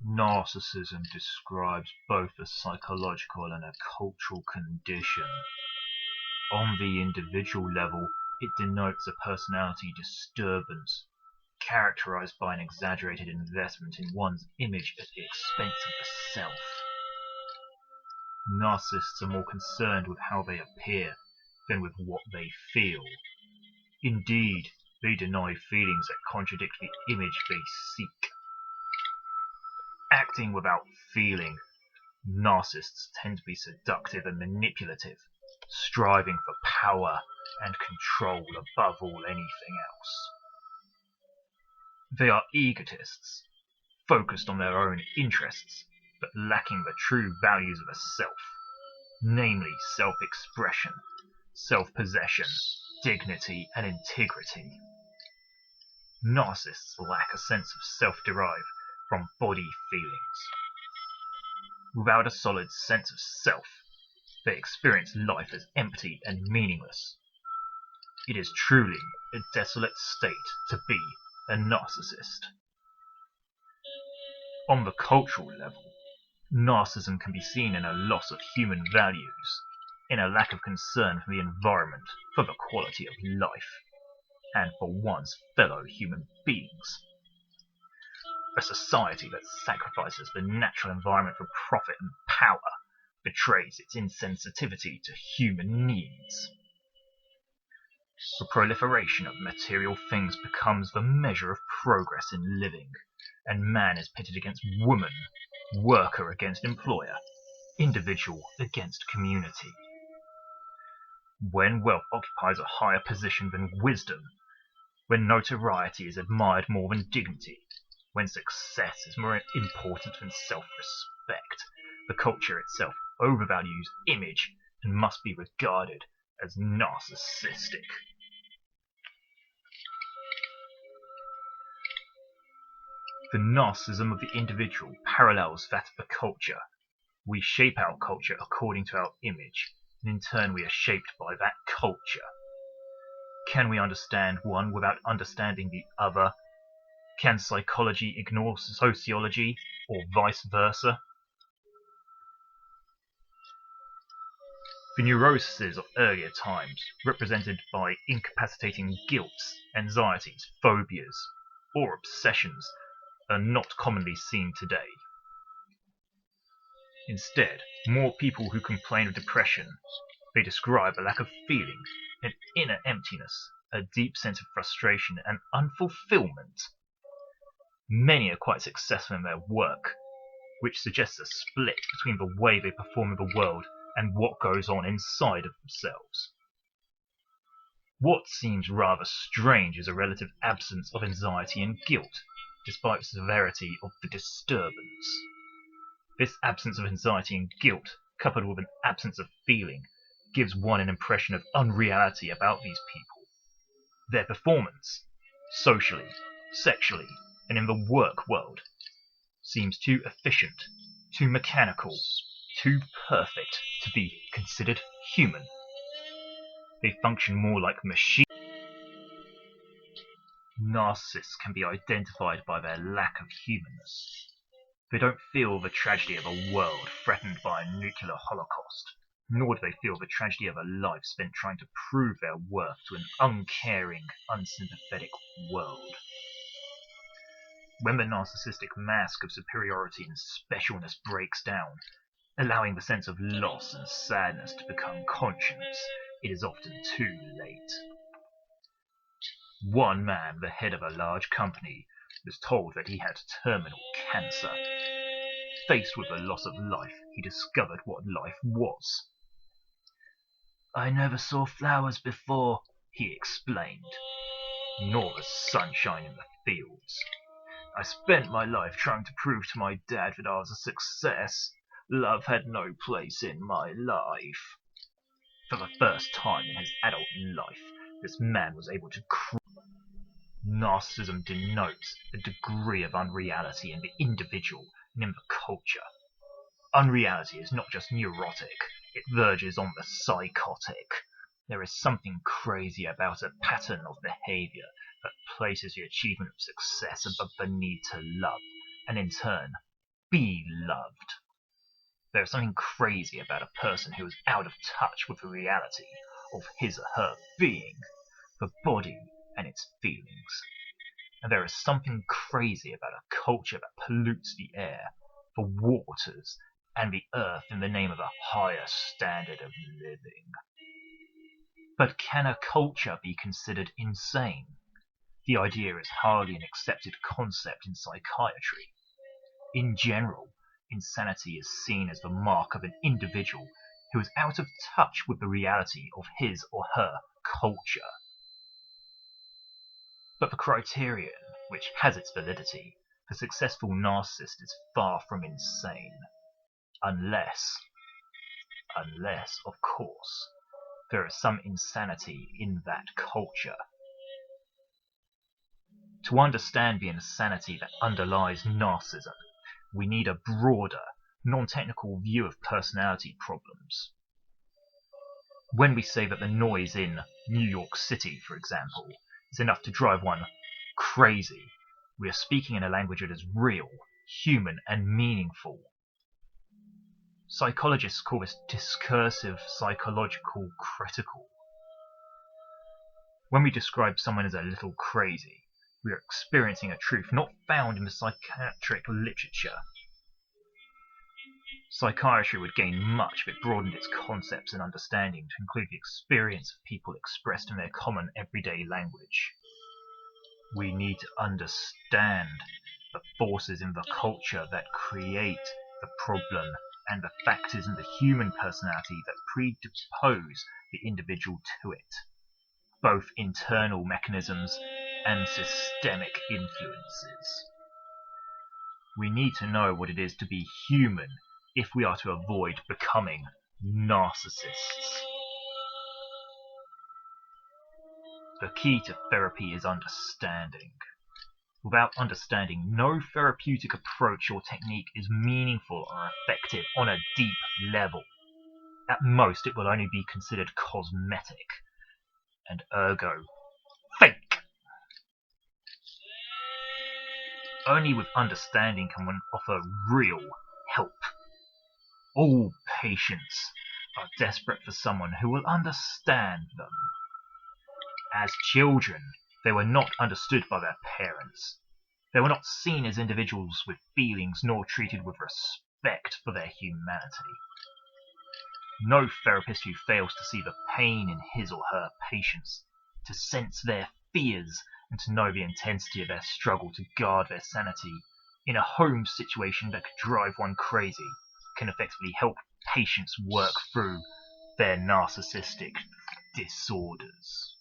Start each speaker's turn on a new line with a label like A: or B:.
A: Narcissism describes both a psychological and a cultural condition. On the individual level, it denotes a personality disturbance, characterized by an exaggerated investment in one's image at the expense of the self. Narcissists are more concerned with how they appear than with what they feel. Indeed, they deny feelings that contradict the image they seek. Acting without feeling, narcissists tend to be seductive and manipulative, striving for power and control above all anything else. They are egotists, focused on their own interests, but lacking the true values of a self, namely self-expression, self-possession, dignity, and integrity. Narcissists lack a sense of self-derived from body feelings. Without a solid sense of self, they experience life as empty and meaningless. It is truly a desolate state to be a narcissist. On the cultural level, narcissism can be seen in a loss of human values, in a lack of concern for the environment, for the quality of life, and for one's fellow human beings. A society that sacrifices the natural environment for profit and power betrays its insensitivity to human needs. The proliferation of material things becomes the measure of progress in living, and man is pitted against woman, worker against employer, individual against community. When wealth occupies a higher position than wisdom, when notoriety is admired more than dignity, when success is more important than self-respect, the culture itself overvalues image and must be regarded as narcissistic. The narcissism of the individual parallels that of the culture. We shape our culture according to our image, and in turn we are shaped by that culture. Can we understand one without understanding the other? Can psychology ignore sociology, or vice versa? The neuroses of earlier times, represented by incapacitating guilts, anxieties, phobias, or obsessions, are not commonly seen today. Instead, more people who complain of depression, they describe a lack of feeling, an inner emptiness, a deep sense of frustration and unfulfillment. Many are quite successful in their work, which suggests a split between the way they perform in the world and what goes on inside of themselves. What seems rather strange is a relative absence of anxiety and guilt, despite the severity of the disturbance. This absence of anxiety and guilt, coupled with an absence of feeling, gives one an impression of unreality about these people. Their performance, socially, sexually, and in the work world, seems too efficient, too mechanical, too perfect to be considered human. They function more like machines. Narcissists can be identified by their lack of humanness. They don't feel the tragedy of a world threatened by a nuclear holocaust, nor do they feel the tragedy of a life spent trying to prove their worth to an uncaring, unsympathetic world. When the narcissistic mask of superiority and specialness breaks down, allowing the sense of loss and sadness to become conscious, it is often too late. One man, the head of a large company, was told that he had terminal cancer. Faced with the loss of life, he discovered what life was. "I never saw flowers before," he explained, "nor the sunshine in the fields. I spent my life trying to prove to my dad that I was a success. Love had no place in my life." For the first time in his adult life, this man was able to cry. Narcissism denotes a degree of unreality in the individual and in the culture. Unreality is not just neurotic, it verges on the psychotic. There is something crazy about a pattern of behavior that places the achievement of success above the need to love, and in turn, be loved. There is something crazy about a person who is out of touch with the reality of his or her being, the body and its feelings. And there is something crazy about a culture that pollutes the air, the waters, and the earth in the name of a higher standard of living. But can a culture be considered insane? The idea is hardly an accepted concept in psychiatry. In general, insanity is seen as the mark of an individual who is out of touch with the reality of his or her culture. But the criterion, which has its validity, the successful narcissist is far from insane. Unless, of course, there is some insanity in that culture. To understand the insanity that underlies narcissism, we need a broader, non-technical view of personality problems. When we say that the noise in New York City, for example, is enough to drive one crazy, we are speaking in a language that is real, human, and meaningful. Psychologists call this discursive psychological critical. When we describe someone as a little crazy, we are experiencing a truth not found in the psychiatric literature. Psychiatry would gain much if it broadened its concepts and understanding to include the experience of people expressed in their common everyday language. We need to understand the forces in the culture that create the problem and the factors in the human personality that predispose the individual to it, both internal mechanisms and systemic influences. We need to know what it is to be human if we are to avoid becoming narcissists. The key to therapy is understanding. Without understanding, no therapeutic approach or technique is meaningful or effective on a deep level. At most, it will only be considered cosmetic, and ergo, fake. Only with understanding can one offer real help. All patients are desperate for someone who will understand them. As children, they were not understood by their parents. They were not seen as individuals with feelings nor treated with respect for their humanity. No therapist who fails to see the pain in his or her patients, to sense their fears, and to know the intensity of their struggle to guard their sanity in a home situation that could drive one crazy, can effectively help patients work through their narcissistic disorders.